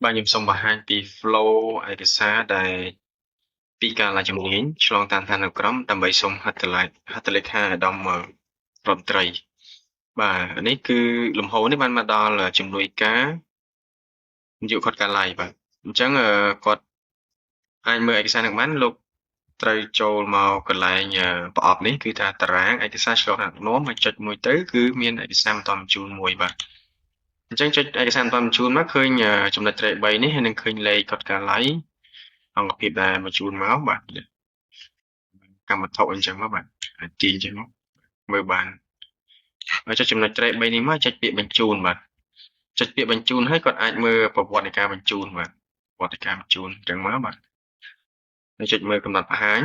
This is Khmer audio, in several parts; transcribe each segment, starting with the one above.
បាទខ្ញុំសូមបង្ហាញពី flow ឯកសារដែលពីការឡាយជំនាញឆ្លងតាមឋានានុក្រមដើម្បីសុំហត្ថលេខាឧត្តមរដ្ឋមន្ត្រី បាទនេះគឺលំហូរនេះបានមកដល់ជំនួយការនាយកគាត់ការឡាយបាទអញ្ចឹងគាត់អាចមើលឯកសារនឹងបានលោកត្រូវចូលមកកន្លែងប្រអប់នេះគឺថាតារាងឯកសារឆ្លងដាក់នាំហើយចុចមួយទៅគឺមានឯកសារបន្តបញ្ជូនមួយបាទអញ្ចឹងចុចឯកសារបន្តបញ្ជូនមកឃើញចំណុចត្រេក3នេះហើយនឹងឃើញលេខគាត់ការឡាយអង្គភាពដែលបញ្ជូនមកបាទកម្មវត្ថុអញ្ចឹងមកបាទទាញអញ្ចឹងមកមើលបានហើយចុចចំណុចត្រេក3នេះមកចុចពាក្យបញ្ជូនបាទចុចពាក្យបញ្ជូនហើយគាត់អាចមើលប្រវត្តិនៃការបញ្ជូនបាទប្រវត្តិនៃការបញ្ជូនអញ្ចឹងមកបាទហើយចុចមើលកំណត់បង្ហាញ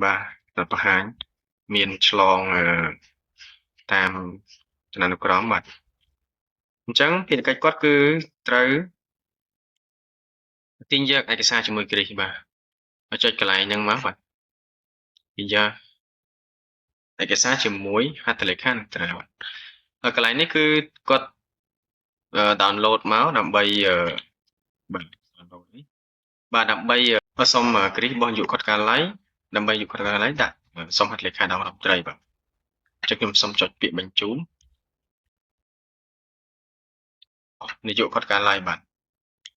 បាទកំណត់បង្ហាញមានឆ្លងតាមឋានានុក្រមបាទអញ្ចឹងភារកិច្ចគាត់គឺត្រូវទាញយកឯកសារជាមួយគ្រីសបាទហើយចុចកន្លែងហ្នឹងមកបាទទាញយកឯកសារជាមួយហត្ថលេខានឹងត្រូវហើយកន្លែងនេះគឺគាត់download មកដើម្បីបាទ download នេះបាទដើម្បីសុំគ្រីសរបស់នាយកគាត់ការឡាយដើម្បីនាយកគាត់ការឡាយដាក់សុំហត្ថលេខាដល់រដ្ឋមន្ត្រីបាទអញ្ចឹងខ្ញុំសូមចុចពាក្យបញ្ជូននាយកគាត់ការឡាយបាទ